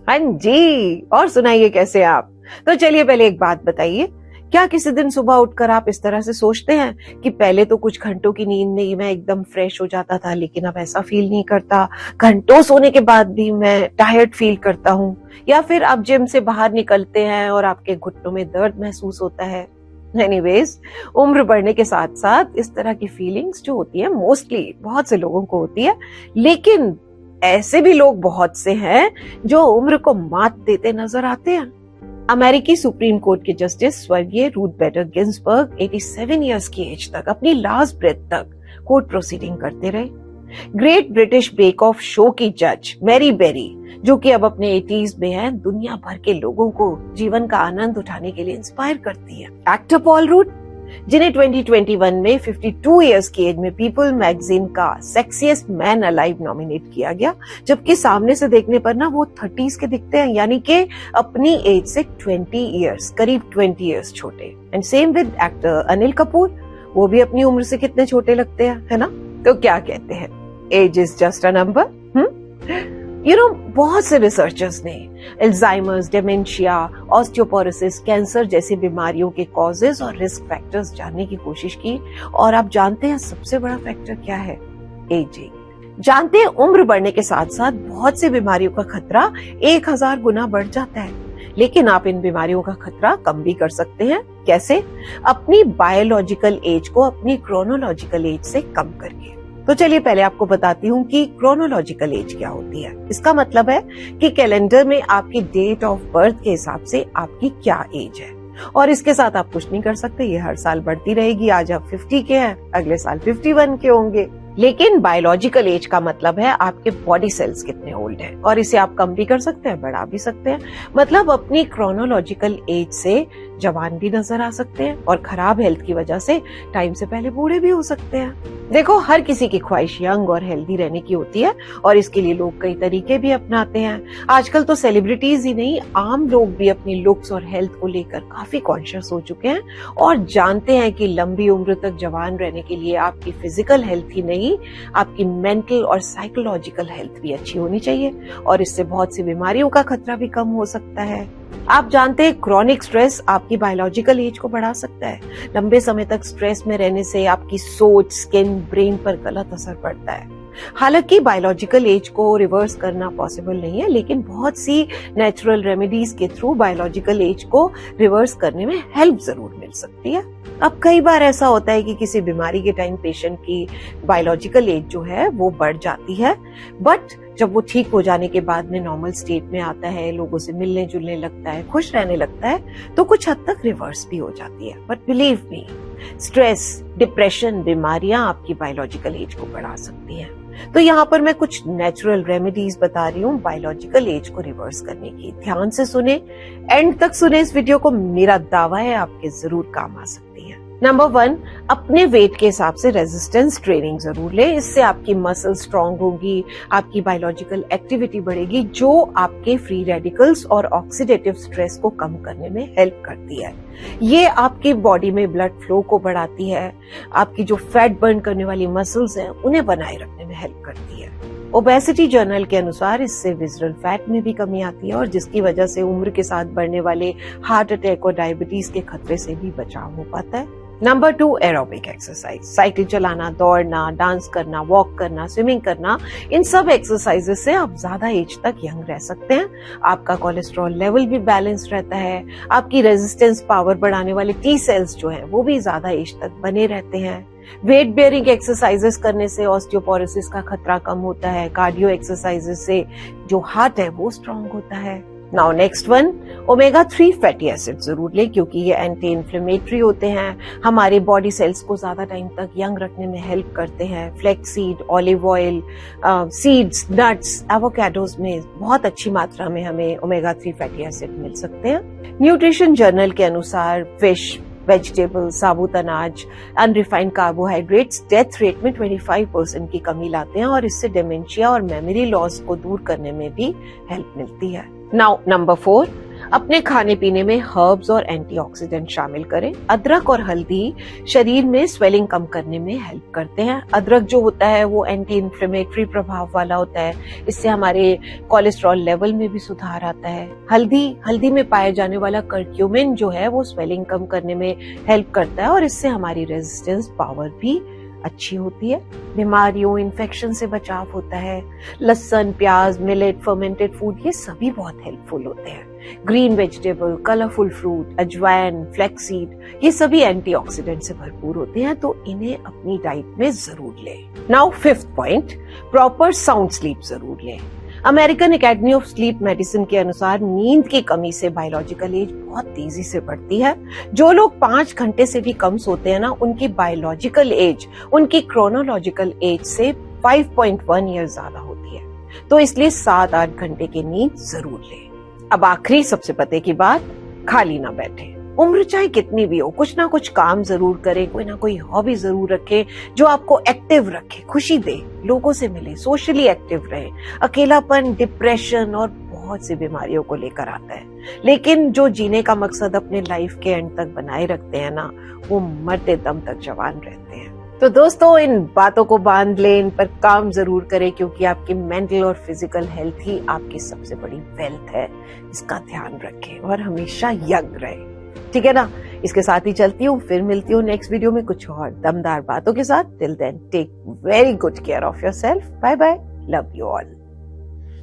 हाँ जी, और सुनाइए कैसे आप। तो चलिए पहले एक बात बताइए, क्या किसी दिन सुबह उठकर आप इस तरह से सोचते हैं कि पहले तो कुछ घंटों की नींद में ही मैं एकदम फ्रेश हो जाता था, लेकिन अब ऐसा फील नहीं करता, घंटों सोने के बाद भी मैं टायर्ड फील करता हूँ। या फिर आप जिम से बाहर निकलते हैं और आपके घुटनों में दर्द महसूस होता है। एनीवेज, उम्र बढ़ने के साथ साथ इस तरह की फीलिंग्स जो होती है मोस्टली बहुत से लोगों को होती है, लेकिन ऐसे भी लोग बहुत से हैं जो उम्र को मात देते नजर आते हैं। अमेरिकी सुप्रीम कोर्ट के जस्टिस स्वर्गीय रूथ बेडर गिन्सबर्ग 87 इयर्स की एज तक, अपनी लास्ट ब्रेथ तक कोर्ट प्रोसीडिंग करते रहे। Great British bake off show की जज मैरी बेरी, जो कि अब अपने 80s में हैं, दुनिया भर के लोगों को जीवन का आनंद उठाने के लिए इंस्पायर करती है। एक्टर पॉल रूड, जिन्हें 2021 में 52 इयर्स की एज में पीपल मैगजीन का सेक्सिएस्ट मैन अलाइव नॉमिनेट किया गया, जबकि सामने से देखने पर ना वो 30s के दिखते हैं, यानी कि अपनी एज से 20 इयर्स, करीब 20 इयर्स छोटे। And same with actor Anil Kapoor, वो भी अपनी उम्र से कितने छोटे लगते हैं, है ना। तो क्या कहते हैं, age is just a number. बहुत से रिसर्चर्स ने अल्जाइमर्स, डेमेंशिया, ऑस्टियोपोरोसिस, कैंसर जैसी बीमारियों के कॉजेज और रिस्क फैक्टर्स जानने की कोशिश की, और आप जानते हैं सबसे बड़ा फैक्टर क्या है? एजिंग। जानते हैं उम्र बढ़ने के साथ साथ बहुत सी बीमारियों का खतरा 1000 गुना बढ़ जाता है, लेकिन आप इन बीमारियों का खतरा कम भी कर सकते हैं। कैसे? अपनी बायोलॉजिकल एज को अपनी क्रोनोलॉजिकल एज से कम करके। तो चलिए पहले आपको बताती हूँ कि क्रोनोलॉजिकल एज क्या होती है। इसका मतलब है कि कैलेंडर में आपकी डेट ऑफ बर्थ के हिसाब से आपकी क्या एज है, और इसके साथ आप कुछ नहीं कर सकते, ये हर साल बढ़ती रहेगी। आज आप 50 के हैं, अगले साल 51 के होंगे। लेकिन बायोलॉजिकल एज का मतलब है आपके बॉडी सेल्स कितने ओल्ड हैं, और इसे आप कम भी कर सकते हैं, बढ़ा भी सकते हैं। मतलब अपनी क्रोनोलॉजिकल एज से जवान भी नजर आ सकते हैं, और खराब हेल्थ की वजह से टाइम से पहले बूढ़े भी हो सकते हैं। देखो, हर किसी की ख्वाहिश यंग और हेल्दी रहने की होती है, और इसके लिए लोग कई तरीके भी अपनाते हैं। आजकल तो सेलिब्रिटीज ही नहीं, आम लोग भी अपनी लुक्स और हेल्थ को लेकर काफी कॉन्शियस हो चुके हैं, और जानते हैं कि लंबी उम्र तक जवान रहने के लिए आपकी फिजिकल हेल्थ ही नहीं, आपकी मेंटल और साइकोलॉजिकल हेल्थ भी अच्छी होनी चाहिए, और इससे बहुत सी बीमारियों का खतरा भी कम हो सकता है। आप जानते हैं क्रॉनिक स्ट्रेस आपकी बायोलॉजिकल एज को बढ़ा सकता है। लंबे समय तक स्ट्रेस में रहने से आपकी सोच, स्किन, ब्रेन पर गलत असर पड़ता है। हालांकि बायोलॉजिकल एज को रिवर्स करना पॉसिबल नहीं है, लेकिन बहुत सी नेचुरल रेमेडीज के थ्रू बायोलॉजिकल एज को रिवर्स करने में हेल्प जरूर मिल सकती है। अब कई बार ऐसा होता है कि किसी बीमारी के टाइम पेशेंट की बायोलॉजिकल एज जो है वो बढ़ जाती है, बट जब वो ठीक हो जाने के बाद में नॉर्मल स्टेट में आता है, लोगों से मिलने जुलने लगता है, खुश रहने लगता है, तो कुछ हद तक रिवर्स भी हो जाती है। But believe me, stress, depression, बीमारियां आपकी बायोलॉजिकल एज को बढ़ा सकती हैं। तो यहाँ पर मैं कुछ नेचुरल रेमेडीज बता रही हूँ बायोलॉजिकल एज को रिवर्स करने की। ध्यान से सुने, एंड तक सुने इस वीडियो को, मेरा दावा है आपके जरूर काम आ सकती है। नंबर 1, अपने वेट के हिसाब से रेजिस्टेंस ट्रेनिंग जरूर ले। इससे आपकी मसल स्ट्रांग होगी, आपकी बायोलॉजिकल एक्टिविटी बढ़ेगी, जो आपके फ्री रेडिकल्स और ऑक्सीडेटिव स्ट्रेस को कम करने में हेल्प करती है। ये आपकी बॉडी में ब्लड फ्लो को बढ़ाती है, आपकी जो फैट बर्न करने वाली मसल्स हैं उन्हें बनाए रखने में हेल्प करती है। ओबेसिटी जर्नल के अनुसार इससे विजरल फैट में भी कमी आती है, और जिसकी वजह से उम्र के साथ बढ़ने वाले हार्ट अटैक और डायबिटीज के खतरे से भी बचाव हो पाता है। Number 2, aerobic exercise. साइकिल चलाना, दौड़ना, डांस करना, वॉक करना, स्विमिंग करना, इन सब एक्सरसाइजेस से आप ज्यादा एज तक यंग रह सकते हैं। आपका कोलेस्ट्रॉल लेवल भी बैलेंस रहता है, आपकी रेजिस्टेंस पावर बढ़ाने वाले टी सेल्स जो हैं वो भी ज्यादा एज तक बने रहते हैं। वेट बेयरिंग एक्सरसाइजेस करने से ऑस्टियोपोरोसिस का खतरा कम होता है। कार्डियो एक्सरसाइजेस से जो हार्ट है वो स्ट्रांग होता है। Now next 1, omega 3 fatty acid जरूर लें, क्योंकि ये एंटी इन्फ्लेमेटरी होते हैं, हमारे बॉडी सेल्स को ज्यादा टाइम तक यंग रखने में हेल्प करते हैं। Flax seed, olive oil, seeds, nuts, avocados में बहुत अच्छी मात्रा में हमें ओमेगा 3 फैटी एसिड मिल सकते हैं। न्यूट्रिशन जर्नल के अनुसार फिश, वेजिटेबल, साबुत अनाज, अनरिफाइंड कार्बोहाइड्रेट्स डेथ रेट में 25% की कमी लाते हैं, और इससे डिमेंशिया और मेमोरी लॉस को दूर करने में भी हेल्प मिलती है। नाउ नंबर 4, अपने खाने पीने में हर्ब्स और एंटीऑक्सीडेंट शामिल करें। अदरक और हल्दी शरीर में स्वेलिंग कम करने में हेल्प करते हैं। अदरक जो होता है वो एंटी इन्फ्लेमेटरी प्रभाव वाला होता है, इससे हमारे कोलेस्ट्रॉल लेवल में भी सुधार आता है। हल्दी में पाए जाने वाला कर्क्यूमिन जो है वो स्वेलिंग कम करने में हेल्प करता है और इससे हमारी रेजिस्टेंस पावर भी अच्छी होती है। बीमारियों, इन्फेक्शन से बचाव होता है। लहसुन, प्याज, मिलेट, फर्मेंटेड फूड ये सभी बहुत हेल्पफुल होते हैं। ग्रीन वेजिटेबल, कलरफुल फ्रूट, अजवाइन, फ्लैक्सीड ये सभी एंटीऑक्सीडेंट से भरपूर होते हैं, तो इन्हें अपनी डाइट में जरूर लें। Now 5th point, proper sound sleep जरूर लें। American academy of sleep medicine के अनुसार नींद की कमी से बायोलॉजिकल एज बहुत तेजी से बढ़ती है। जो लोग 5 घंटे से भी कम सोते हैं ना, उनकी बायोलॉजिकल एज उनकी क्रोनोलॉजिकल एज से 5.1 ईयर ज्यादा होती है। तो इसलिए 7-8 घंटे की नींद जरूर लें। अब आखिरी सबसे पते की बात, खाली ना बैठे। उम्र चाहे कितनी भी हो, कुछ ना कुछ काम जरूर करें, कोई ना कोई हॉबी जरूर रखें जो आपको एक्टिव रखे, खुशी दे, लोगों से मिले, सोशली एक्टिव रहे। अकेलापन, डिप्रेशन और बहुत सी बीमारियों को लेकर आता है, लेकिन जो जीने का मकसद अपने लाइफ के एंड तक बनाए रखते हैं ना, वो मरते दम तक जवान रहते हैं। तो दोस्तों, इन बातों को बांध लें, इन पर काम जरूर करें, क्योंकि आपकी मेंटल और फिजिकल हेल्थ ही आपकी सबसे बड़ी वेल्थ है। इसका ध्यान रखें और हमेशा यंग रहें, ठीक है ना। इसके साथ ही चलती हूँ, फिर मिलती हूँ नेक्स्ट वीडियो में कुछ और दमदार बातों के साथ। Till then take very good care of yourself. Bye bye, love you all.